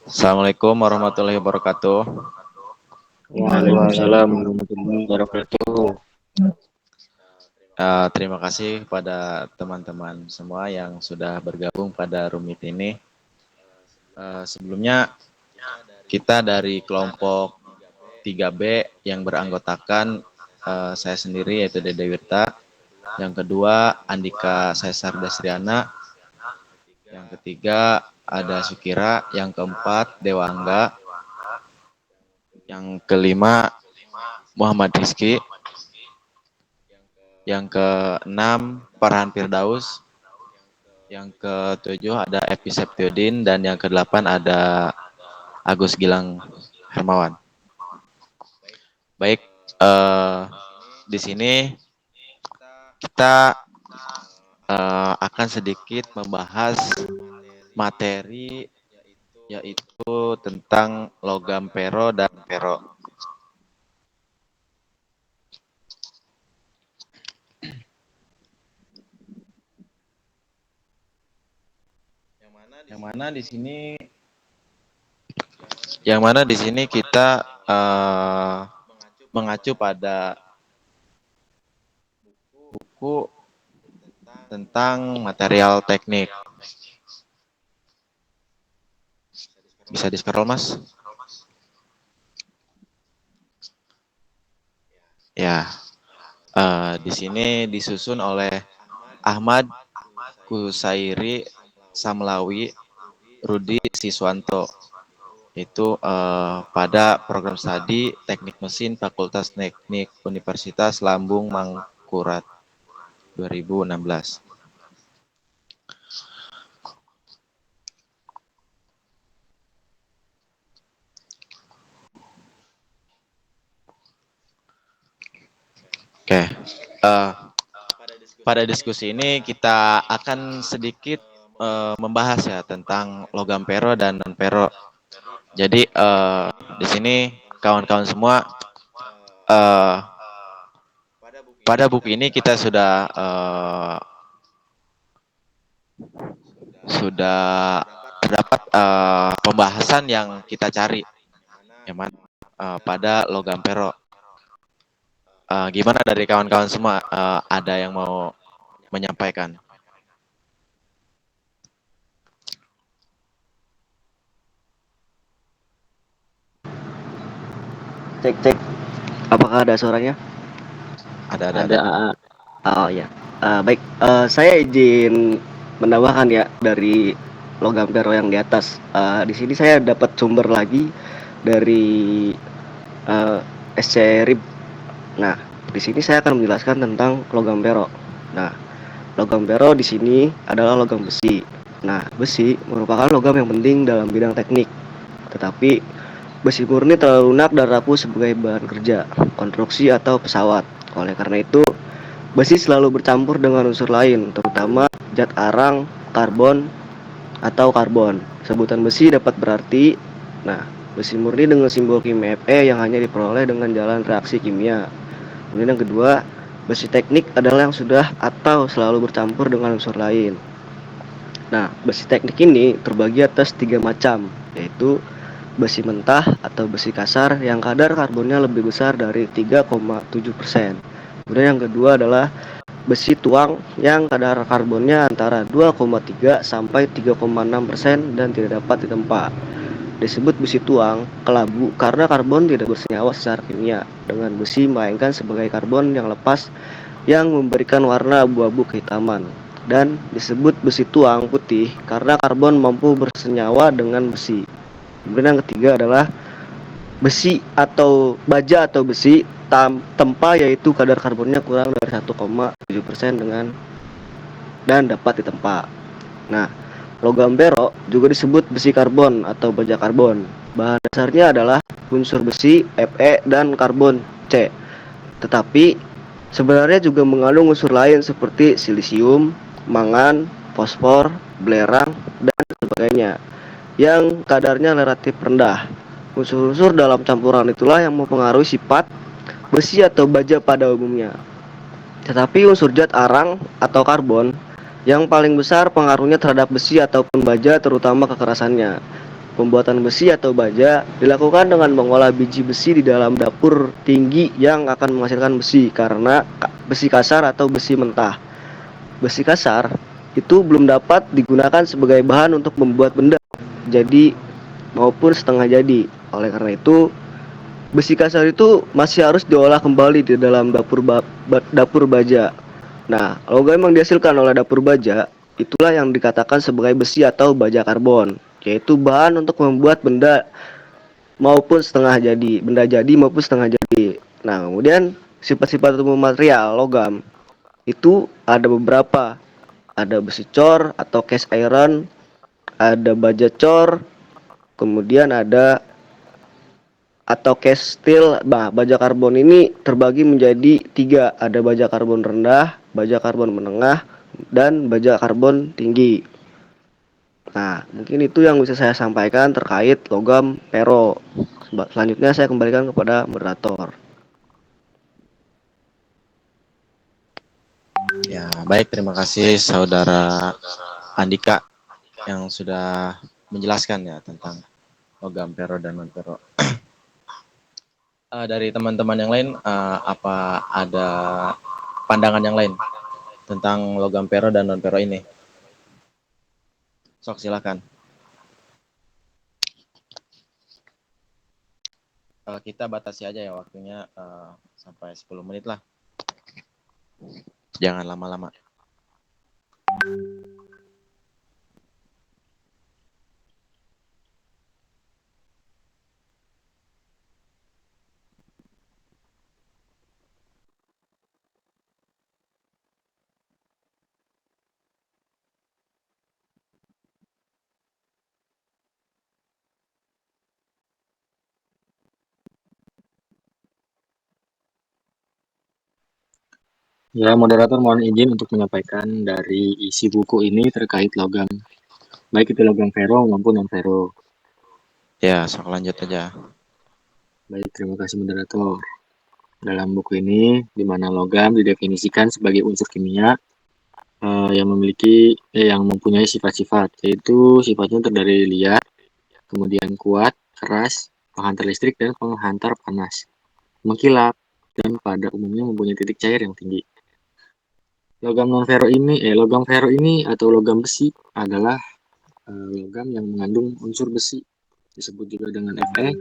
Assalamualaikum warahmatullahi wabarakatuh. Waalaikumsalam warahmatullahi wabarakatuh. Terima kasih kepada teman-teman semua yang sudah bergabung pada Rumit ini. Sebelumnya kita dari kelompok 3B yang beranggotakan saya sendiri yaitu Dede Wirta, yang kedua Andika Caesar Dasriana, yang ketiga ada Sukira, yang keempat Dewa Angga, yang kelima Muhammad Rizky, yang keenam Farhan Firdaus, yang ketujuh ada Epi Septiudin, dan yang kedelapan ada Agus Gilang Hermawan. Baik, di sini kita akan sedikit membahas materi yaitu tentang logam pero dan pero. Yang mana di sini kita mengacu pada buku tentang material teknik. Bisa di-scroll, Mas? Ya, di sini disusun oleh Ahmad Kusairi Samlawi Rudi Siswanto. Itu pada program studi Teknik Mesin Fakultas Teknik Universitas Lambung Mangkurat 2016. Oke, pada diskusi ini kita akan sedikit membahas ya tentang logam pero dan non pero. Jadi di sini kawan-kawan semua pada buku ini kita sudah terdapat pembahasan yang kita cari, yang mana pada logam pero. Gimana dari kawan-kawan semua? Ada yang mau menyampaikan? Cek. Apakah ada suaranya? Ada. Oh ya. Baik. Saya izin menambahkan ya dari logam pero yang di atas. Di sini saya dapat sumber lagi dari SC RIB. Nah, di sini saya akan menjelaskan tentang logam pero. Nah, logam pero di sini adalah logam besi. Nah, besi merupakan logam yang penting dalam bidang teknik. Tetapi besi murni terlalu lunak dan rapuh sebagai bahan kerja, konstruksi atau pesawat. Oleh karena itu, besi selalu bercampur dengan unsur lain, terutama zat arang, karbon, atau karbon. Sebutan besi dapat berarti, besi murni dengan simbol kimia Fe yang hanya diperoleh dengan jalan reaksi kimia. Kemudian yang kedua, besi teknik adalah yang sudah atau selalu bercampur dengan unsur lain. Nah, besi teknik ini terbagi atas 3 macam, yaitu besi mentah atau besi kasar yang kadar karbonnya lebih besar dari 3,7%. Kemudian yang kedua adalah besi tuang yang kadar karbonnya antara 2,3 sampai 3,6% dan tidak dapat ditempa. Disebut besi tuang kelabu karena karbon tidak bersenyawa secara kimia dengan besi, melainkan sebagai karbon yang lepas yang memberikan warna abu-abu kehitaman. Dan disebut besi tuang putih karena karbon mampu bersenyawa dengan besi. Kemudian yang ketiga adalah besi atau baja atau besi tempa, yaitu kadar karbonnya kurang dari 1,7% dan dapat ditempa. Nah, logam pero juga disebut besi karbon atau baja karbon. Bahan dasarnya adalah unsur besi Fe dan karbon C. Tetapi sebenarnya juga mengandung unsur lain seperti silisium, mangan, fosfor, belerang, dan sebagainya yang kadarnya relatif rendah. Unsur-unsur dalam campuran itulah yang mempengaruhi sifat besi atau baja pada umumnya. Tetapi unsur zat arang atau karbon yang paling besar pengaruhnya terhadap besi ataupun baja, terutama kekerasannya. Pembuatan besi atau baja dilakukan dengan mengolah biji besi di dalam dapur tinggi yang akan menghasilkan besi karena besi kasar atau besi mentah. Besi kasar itu belum dapat digunakan sebagai bahan untuk membuat benda jadi maupun setengah jadi. Oleh karena itu, besi kasar itu masih harus diolah kembali di dalam dapur baja. Nah, logam yang dihasilkan oleh dapur baja itulah yang dikatakan sebagai besi atau baja karbon, yaitu bahan untuk membuat benda maupun setengah jadi, benda jadi maupun setengah jadi. Nah, kemudian sifat-sifat umum material logam itu ada beberapa. Ada besi cor atau cast iron, ada baja cor, kemudian ada atau cast steel. Nah, baja karbon ini terbagi menjadi tiga. Ada baja karbon rendah, baja karbon menengah, dan baja karbon tinggi. Nah, mungkin itu yang bisa saya sampaikan terkait logam pero. Selanjutnya saya kembalikan kepada moderator. Ya, baik, terima kasih Saudara Andika yang sudah menjelaskan ya tentang logam pero dan non pero. Dari teman-teman yang lain, apa ada pandangan yang lain tentang logam pero dan non pero ini? Sok silakan. Kita batasi aja ya waktunya sampai 10 menit lah. Jangan lama-lama. Ya, moderator mohon izin untuk menyampaikan dari isi buku ini terkait logam, baik itu logam fero maupun non fero. Ya, sok lanjut aja. Baik, terima kasih moderator. Dalam buku ini, di mana logam didefinisikan sebagai unsur kimia yang mempunyai sifat-sifat, yaitu sifatnya terdiri liar, kemudian kuat, keras, penghantar listrik dan penghantar panas, mengkilap, dan pada umumnya mempunyai titik cair yang tinggi. Logam fero ini atau logam besi adalah logam yang mengandung unsur besi, disebut juga dengan Fe.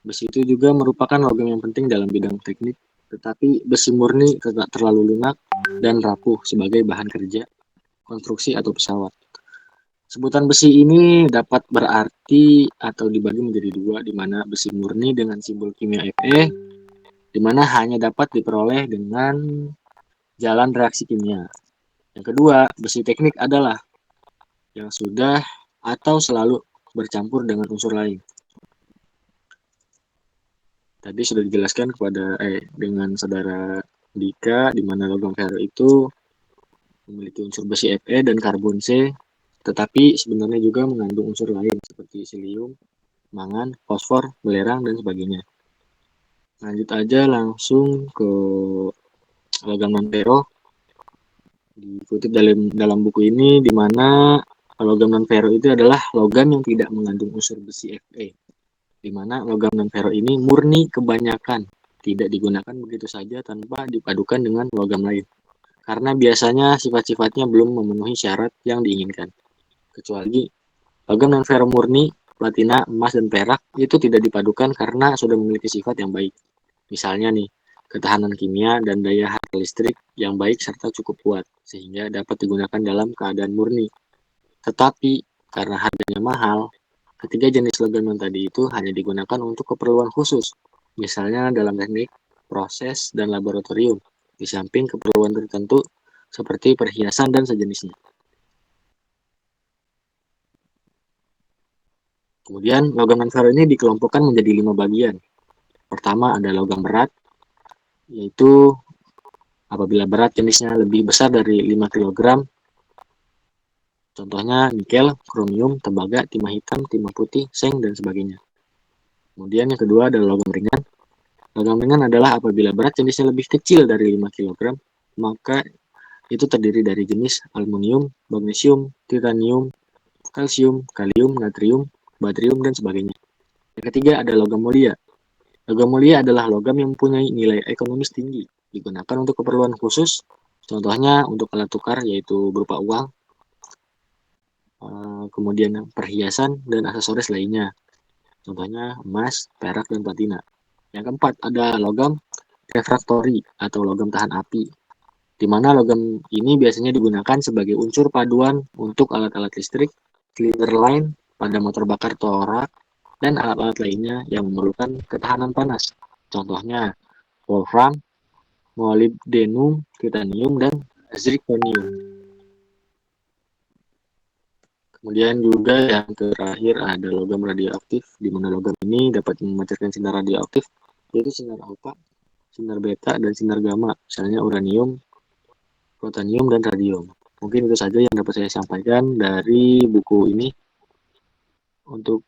Besi itu juga merupakan logam yang penting dalam bidang teknik, tetapi besi murni tidak terlalu lunak dan rapuh sebagai bahan kerja, konstruksi atau pesawat. Sebutan besi ini dapat berarti atau dibagi menjadi dua, di mana besi murni dengan simbol kimia Fe, di mana hanya dapat diperoleh dengan jalan reaksi kimia. Yang kedua, besi teknik adalah yang sudah atau selalu bercampur dengan unsur lain. Tadi sudah dijelaskan dengan saudara Dika, di mana logam fero itu memiliki unsur besi Fe dan karbon C, tetapi sebenarnya juga mengandung unsur lain seperti silium, mangan, fosfor, belerang, dan sebagainya. Lanjut aja langsung ke logam non fero. Dikutip dalam buku ini, di mana logam non fero itu adalah logam yang tidak mengandung unsur besi Fe, di mana logam non fero ini murni kebanyakan tidak digunakan begitu saja tanpa dipadukan dengan logam lain, karena biasanya sifat-sifatnya belum memenuhi syarat yang diinginkan. Kecuali logam non fero murni, platina, emas, dan perak itu tidak dipadukan karena sudah memiliki sifat yang baik. Misalnya nih, ketahanan kimia dan daya harga listrik yang baik serta cukup kuat, sehingga dapat digunakan dalam keadaan murni. Tetapi, karena harganya mahal, ketiga jenis logam yang tadi itu hanya digunakan untuk keperluan khusus, misalnya dalam teknik, proses, dan laboratorium, di samping keperluan tertentu seperti perhiasan dan sejenisnya. Kemudian, logam non fero ini dikelompokkan menjadi 5 bagian. Pertama ada logam berat, yaitu apabila berat jenisnya lebih besar dari 5 kg, contohnya nikel, kromium, tembaga, timah hitam, timah putih, seng, dan sebagainya. Kemudian yang kedua adalah logam ringan. Logam ringan adalah apabila berat jenisnya lebih kecil dari 5 kg, maka itu terdiri dari jenis aluminium, magnesium, titanium, kalsium, kalium, natrium, baterium, dan sebagainya. Yang ketiga ada logam mulia. Logam mulia adalah logam yang mempunyai nilai ekonomis tinggi, digunakan untuk keperluan khusus, contohnya untuk alat tukar yaitu berupa uang, kemudian perhiasan dan aksesoris lainnya, contohnya emas, perak, dan platina. Yang keempat ada logam refraktori atau logam tahan api, di mana logam ini biasanya digunakan sebagai unsur paduan untuk alat-alat listrik, cylinder line pada motor bakar torak, dan alat-alat lainnya yang memerlukan ketahanan panas. Contohnya wolfram, molybdenum, titanium, dan zirconium. Kemudian juga yang terakhir ada logam radioaktif, di mana logam ini dapat memancarkan sinar radioaktif, yaitu sinar alfa, sinar beta, dan sinar gamma, misalnya uranium, plutonium, dan radium. Mungkin itu saja yang dapat saya sampaikan dari buku ini. Untuk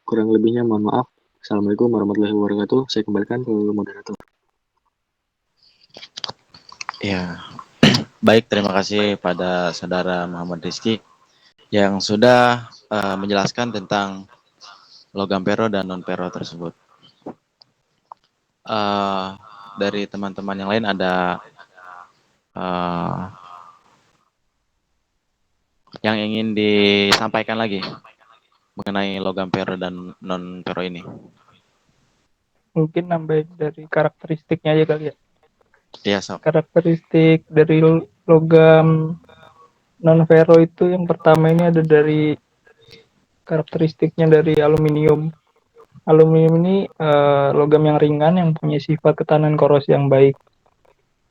kurang lebihnya mohon maaf. Assalamualaikum warahmatullahi wabarakatuh. Saya kembalikan ke moderator. Ya, baik, terima kasih pada saudara Muhammad Rizky yang sudah menjelaskan tentang logam pero dan non pero tersebut. Dari teman-teman yang lain ada yang ingin disampaikan lagi mengenai logam pero dan non pero ini? Mungkin nambah dari karakteristiknya aja kali ya. Iya, Sob. Karakteristik dari logam non ferro itu yang pertama ini ada dari karakteristiknya dari aluminium. Aluminium ini logam yang ringan yang punya sifat ketahanan korosi yang baik.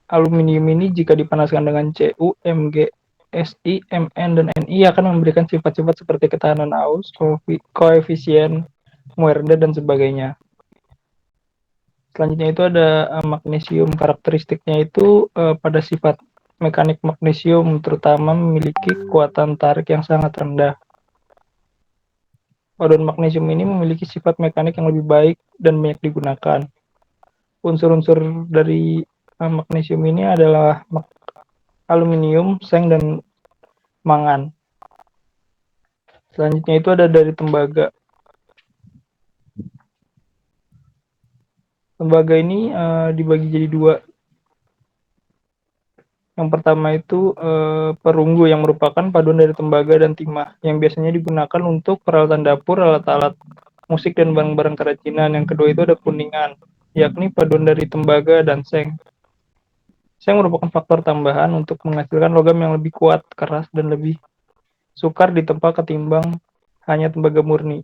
Aluminium ini jika dipanaskan dengan Cu, Mg, Si, Mn, dan Ni akan memberikan sifat-sifat seperti ketahanan aus, koefisien Muerde, dan sebagainya. Selanjutnya itu ada magnesium. Karakteristiknya itu pada sifat mekanik magnesium terutama memiliki kekuatan tarik yang sangat rendah. Paduan magnesium ini memiliki sifat mekanik yang lebih baik dan banyak digunakan. Unsur-unsur dari magnesium ini adalah aluminium, seng, dan mangan. Selanjutnya itu ada dari tembaga. Tembaga ini dibagi jadi dua. Yang pertama itu perunggu yang merupakan paduan dari tembaga dan timah yang biasanya digunakan untuk peralatan dapur, alat-alat musik, dan barang-barang kerajinan. Yang kedua itu ada kuningan, yakni paduan dari tembaga dan seng. Seng merupakan faktor tambahan untuk menghasilkan logam yang lebih kuat, keras, dan lebih sukar ditempa ketimbang hanya tembaga murni.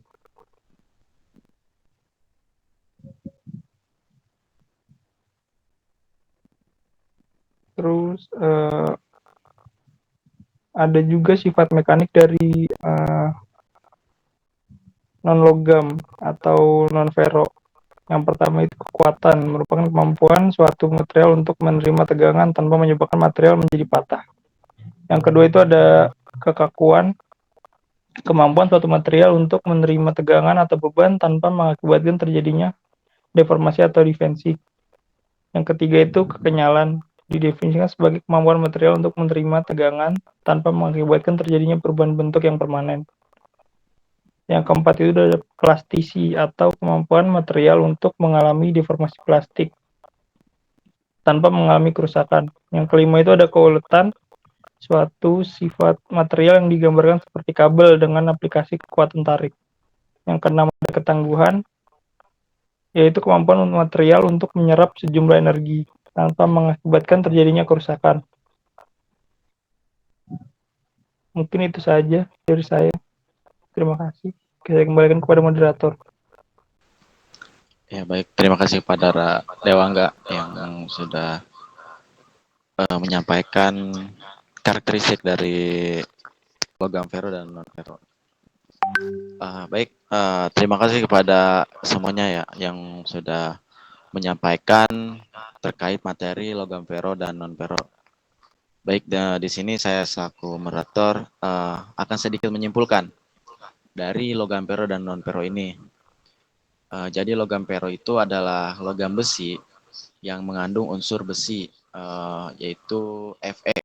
Terus ada juga sifat mekanik dari non-logam atau non-ferro. Yang pertama itu kekuatan, merupakan kemampuan suatu material untuk menerima tegangan tanpa menyebabkan material menjadi patah. Yang kedua itu ada kekakuan, kemampuan suatu material untuk menerima tegangan atau beban tanpa mengakibatkan terjadinya deformasi atau defensi. Yang ketiga itu kekenyalan, didefinisikan sebagai kemampuan material untuk menerima tegangan tanpa mengakibatkan terjadinya perubahan bentuk yang permanen. Yang keempat itu ada plastisi atau kemampuan material untuk mengalami deformasi plastik tanpa mengalami kerusakan. Yang kelima itu ada keuletan, suatu sifat material yang digambarkan seperti kabel dengan aplikasi kekuatan tarik. Yang keenam ada ketangguhan, yaitu kemampuan material untuk menyerap sejumlah energi tanpa mengakibatkan terjadinya kerusakan. Mungkin itu saja dari saya. Terima kasih. Saya kembalikan kepada moderator. Ya, baik, terima kasih kepada Dewangga yang sudah menyampaikan karakteristik dari logam ferro dan non ferro. Baik, terima kasih kepada semuanya ya yang sudah menyampaikan terkait materi logam ferro dan non ferro. Baik, di sini saya selaku moderator akan sedikit menyimpulkan dari logam ferro dan non ferro ini. Jadi logam ferro itu adalah logam besi yang mengandung unsur besi yaitu Fe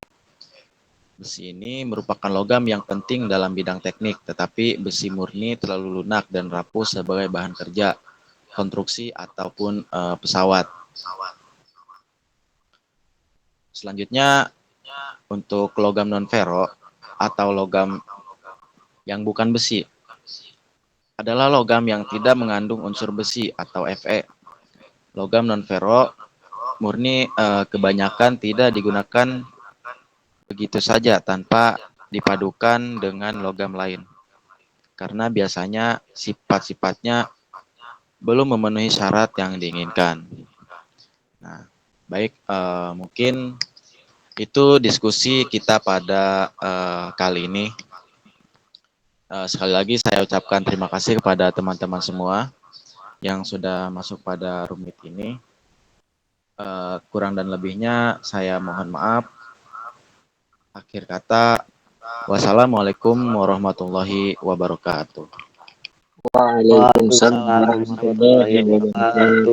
Besi ini merupakan logam yang penting dalam bidang teknik, tetapi besi murni terlalu lunak dan rapuh sebagai bahan kerja, konstruksi, ataupun pesawat. Selanjutnya, untuk logam non-ferro atau logam yang bukan besi, adalah logam yang tidak mengandung unsur besi atau Fe. Logam non-ferro murni kebanyakan tidak digunakan begitu saja tanpa dipadukan dengan logam lain, karena biasanya sifat-sifatnya belum memenuhi syarat yang diinginkan. Nah, baik, mungkin itu diskusi kita pada kali ini. Sekali lagi saya ucapkan terima kasih kepada teman-teman semua yang sudah masuk pada rumit ini. Kurang dan lebihnya saya mohon maaf. Akhir kata, wassalamualaikum warahmatullahi wabarakatuh. Waalaikumsalam Waalaikumsalam warahmatullahi warahmatullahi wabarakatuh. wabarakatuh.